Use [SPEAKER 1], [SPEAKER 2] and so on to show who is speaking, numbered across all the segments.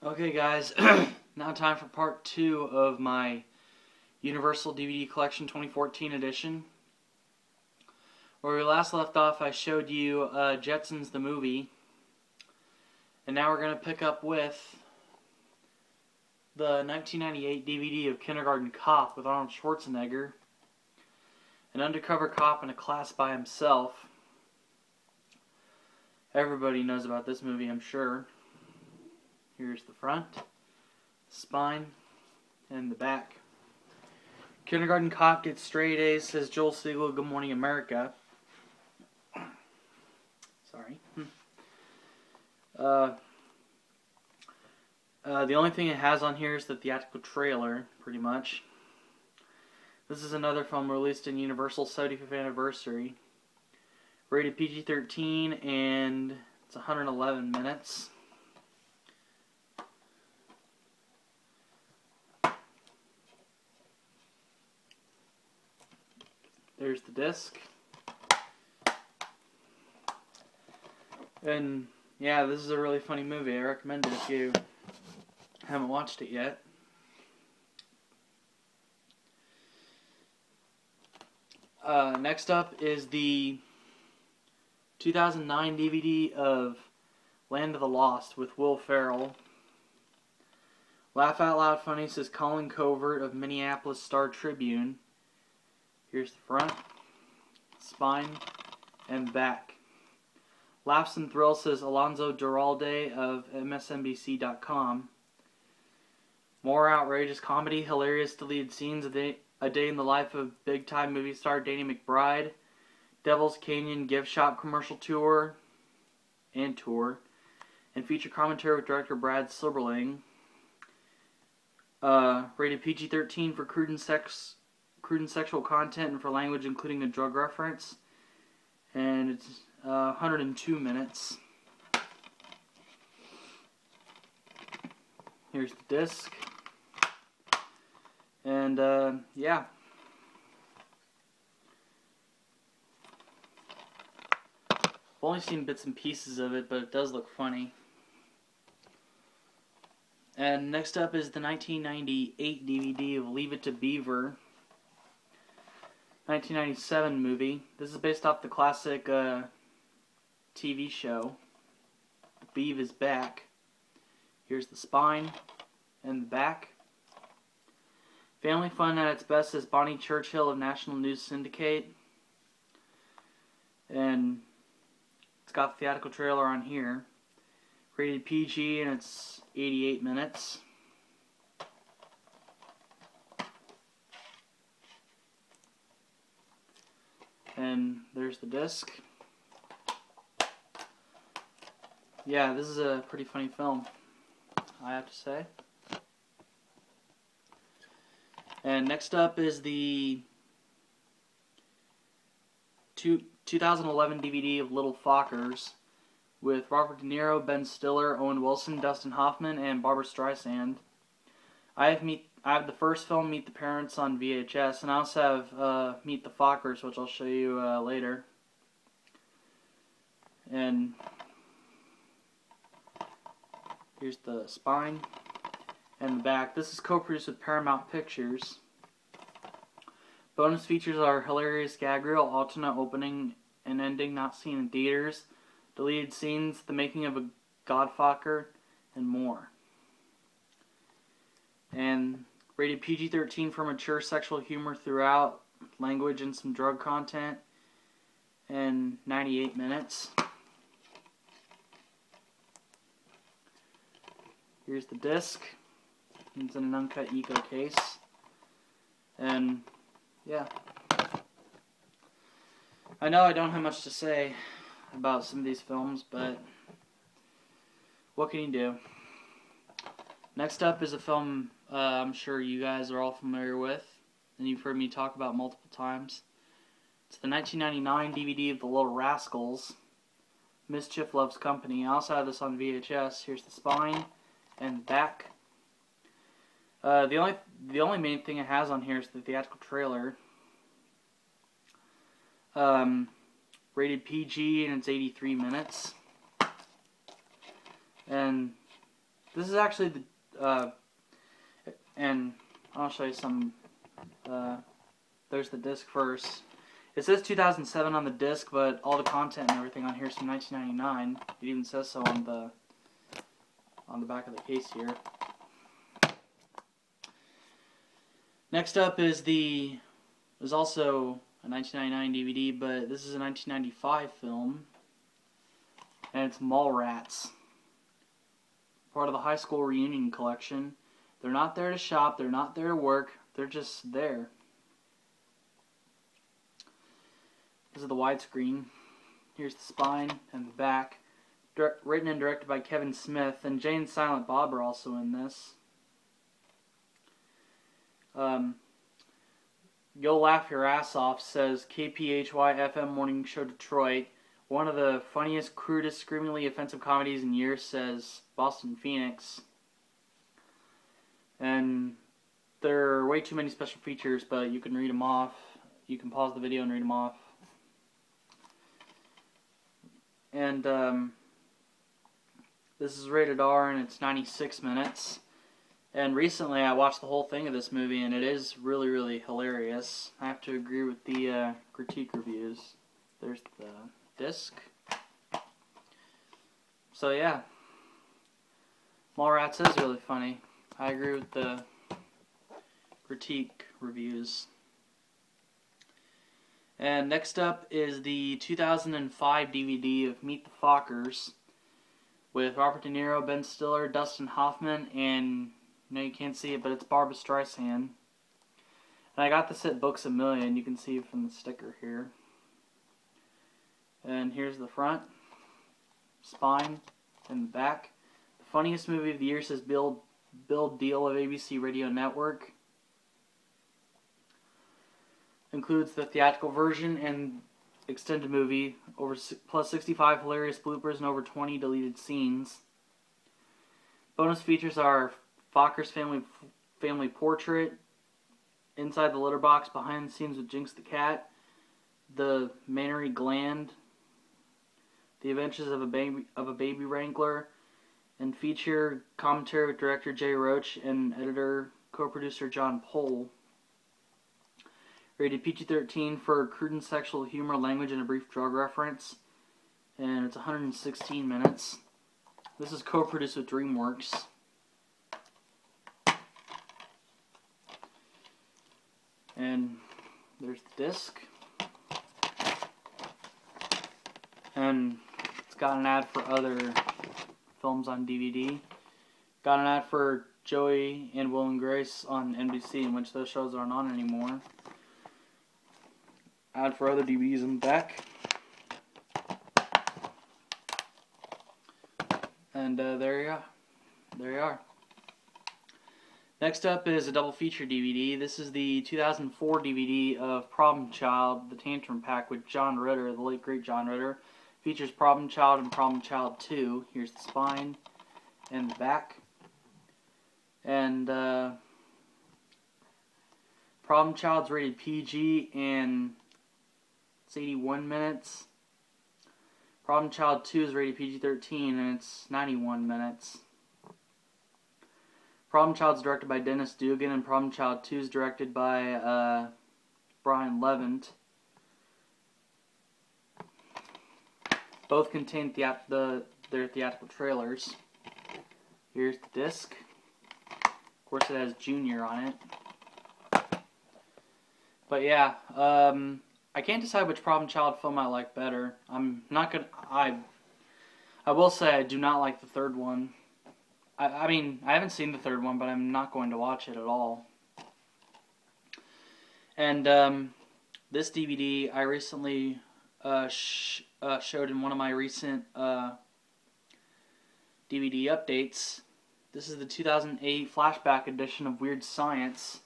[SPEAKER 1] Okay guys, now time for part 2 of my Universal DVD Collection 2014 edition. Where we last left off, I showed you Jetsons the movie. And now we're going to pick up with the 1998 DVD of Kindergarten Cop with Arnold Schwarzenegger. An undercover cop in a class by himself. Everybody knows about this movie, I'm sure. Here's the front, spine, and the back. Kindergarten Cop gets straight A's, says Joel Siegel, Good Morning America. Sorry. The only thing it has on here is the theatrical trailer, pretty much. This is another film released in Universal's 75th anniversary. Rated PG-13, and it's 111 minutes. There's the disc. And yeah, this is a really funny movie. I recommend it if you haven't watched it yet. Next up is the 2009 DVD of Land of the Lost with Will Ferrell. Laugh Out Loud Funny, says Colin Covert of Minneapolis Star-Tribune. Here's the front, spine, and back. Laughs and Thrills, says Alonso Duralde of MSNBC.com. More outrageous comedy, hilarious deleted scenes, A Day in the Life of big-time movie star Danny McBride, Devil's Canyon gift shop commercial tour, and feature commentary with director Brad Silberling. Rated PG-13 for crude and sexual content and for language including a drug reference. And it's 102 minutes. Here's the disc. And yeah. I've only seen bits and pieces of it, but it does look funny. And next up is the 1998 DVD of Leave It to Beaver. 1997 movie. This is based off the classic TV show. Beav is Back. Here's the spine and the back. Family fun at its best, says Bonnie Churchill of National News Syndicate. And it's got the theatrical trailer on here. Rated PG, and it's 88 minutes. And there's the disc. Yeah, this is a pretty funny film, I have to say. And next up is the 2011 DVD of Little Fockers with Robert De Niro, Ben Stiller, Owen Wilson, Dustin Hoffman, and Barbra Streisand. I have the first film, Meet the Parents, on VHS, and I also have Meet the Fockers, which I'll show you later. And here's the spine and the back. This is co-produced with Paramount Pictures. Bonus features are hilarious gag reel, alternate opening and ending not seen in theaters, deleted scenes, the making of a Godfucker, and more. And rated PG-13 for mature sexual humor throughout, language and some drug content, and 98 minutes. Here's the disc. It's in an uncut eco case. And yeah. I know I don't have much to say about some of these films, but what can you do? Next up is a film I'm sure you guys are all familiar with, and you've heard me talk about multiple times. It's the 1999 DVD of The Little Rascals, Mischief Loves Company. I also have this on VHS. Here's the spine and back. The only main thing it has on here is the theatrical trailer. Rated PG, and it's 83 minutes. And This is actually the, and I'll show you some, there's the disc first. It says 2007 on the disc, but all the content and everything on here is from 1999. It even says so on the back of the case here. Next up is there's also a 1999 DVD, but this is a 1995 film, and it's Mallrats, part of the high school reunion collection. They're not there to shop, they're not there to work, they're just there. This is the widescreen. Here's the spine and the back. Written and directed by Kevin Smith, and Jay and Silent Bob are also in this. You'll Laugh Your Ass Off says KPHY FM Morning Show Detroit. One of the funniest, crudest, screamingly offensive comedies in years, says Boston Phoenix. And there are way too many special features, but you can read them off. You can pause the video and read them off. And this is rated R, and it's 96 minutes. And recently I watched the whole thing of this movie, and it is really, really hilarious. I have to agree with the critique reviews. There's the disc. So yeah, Mallrats is really funny. I agree with the critique reviews. And next up is the 2005 DVD of Meet the Fockers with Robert De Niro, Ben Stiller, Dustin Hoffman, and you can't see it, but it's Barbra Streisand. And I got this at Books A Million. You can see from the sticker here. And here's the front, spine, and the back. The funniest movie of the year, says Bill Deal of ABC Radio Network. Includes the theatrical version and extended movie, plus 65 hilarious bloopers and over 20 deleted scenes. Bonus features are Focker's family portrait, inside the litter box, behind the scenes with Jinx the cat, the Mannery Gland, the adventures of a baby wrangler, and feature commentary with director Jay Roach and editor co-producer John Pohl. Rated PG-13 for crude and sexual humor, language, and a brief drug reference. And it's 116 minutes. This is co-produced with DreamWorks. And there's the disc. And it's got an ad for other films on DVD. Got an ad for Joey and Will and Grace on NBC, in which those shows aren't on anymore. Ad for other DVDs in the back. And there you are. Next up is a double feature DVD. This is the 2004 DVD of Problem Child, the Tantrum Pack with John Ritter, the late great John Ritter. Features Problem Child and Problem Child 2. Here's the spine and the back. And Problem Child's rated PG and it's 81 minutes. Problem Child 2 is rated PG-13 and it's 91 minutes. Problem Child is directed by Dennis Dugan, and Problem Child 2 is directed by Brian Levant. Both contain their theatrical trailers. Here's the disc. Of course, it has Junior on it. But yeah, I can't decide which Problem Child film I like better. I will say I do not like the third one. I mean, I haven't seen the third one, but I'm not going to watch it at all. And this DVD I recently showed in one of my recent DVD updates. This is the 2008 flashback edition of Weird Science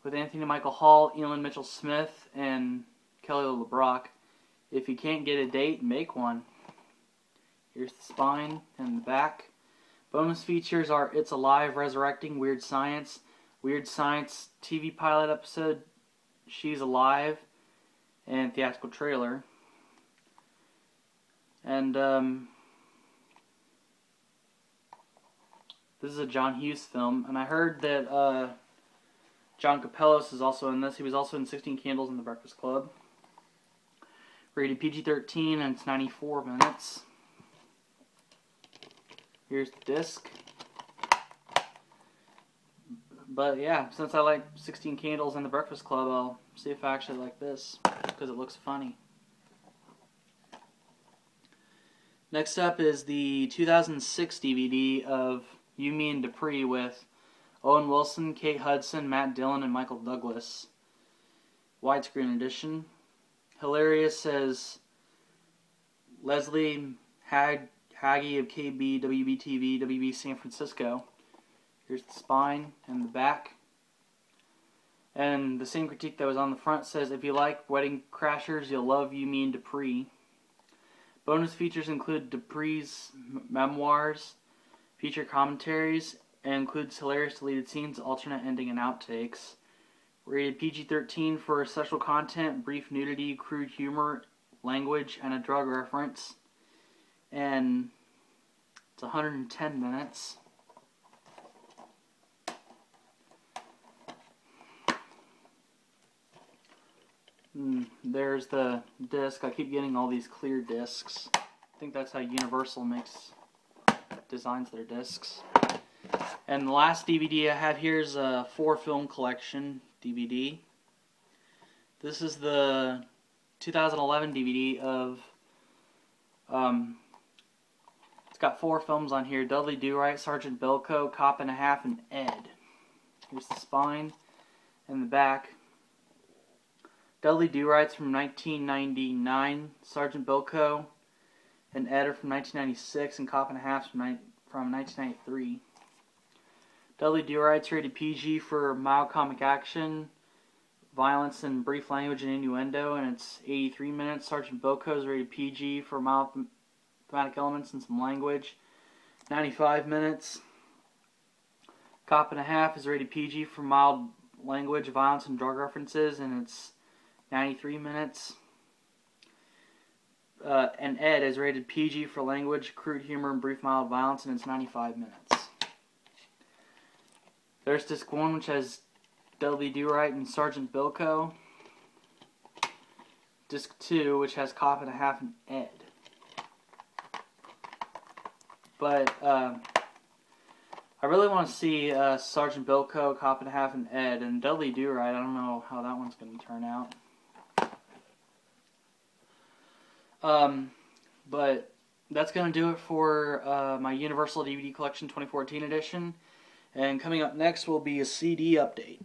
[SPEAKER 1] with Anthony Michael Hall, Elin Mitchell Smith, and Kelly LeBrock. If you can't get a date, make one. Here's the spine and the back. Bonus features are It's Alive, Resurrecting Weird Science TV pilot episode, She's Alive, and theatrical trailer. And This is a John Hughes film, and I heard that John Capellos is also in this. He was also in 16 Candles and The Breakfast Club. Rated PG-13, and it's 94 minutes. Here's the disc. But yeah, since I like 16 Candles and The Breakfast Club, I'll see if I actually like this, because it looks funny. Next up is the 2006 DVD of You, Me, and Dupree with Owen Wilson, Kate Hudson, Matt Dillon, and Michael Douglas. Widescreen edition. Hilarious as Leslie Haggy of KB, WB-TV, WB San Francisco. Here's the spine and the back. And the same critique that was on the front says, if you like Wedding Crashers, you'll love You, Me, and Dupree. Bonus features include Dupree's memoirs, feature commentaries, and includes hilarious deleted scenes, alternate ending, and outtakes. Rated PG-13 for sexual content, brief nudity, crude humor, language, and a drug reference. And it's 110 minutes. There's the disc. I keep getting all these clear discs. I think that's how Universal designs their discs. And the last DVD I have here is a 4-film collection DVD. This is the 2011 DVD of, it's got 4 films on here: Dudley Do-Right, Sergeant Bilko, Cop and a Half, and Ed. Here's the spine and the back. Dudley Do-Right's from 1999, Sergeant Bilko and Ed are from 1996, and Cop and a Half's from 1993. Dudley Do-Right's rated PG for mild comic action, violence, and brief language and innuendo, and it's 83 minutes. Sergeant Bilko's rated PG for mild thematic elements and some language, 95 minutes. Cop and a Half is rated PG for mild language, violence, and drug references, and it's 93 minutes. And Ed is rated PG for language, crude humor, and brief mild violence, and it's 95 minutes. There's disc 1, which has Dudley Do-Right and Sergeant Bilko. Disc 2, which has Cop and a Half and Ed. But I really want to see Sergeant Bilko, Cop and a Half, and Ed. And Dudley Do-Right, I don't know how that one's going to turn out. But that's going to do it for my Universal DVD Collection 2014 edition. And coming up next will be a CD update.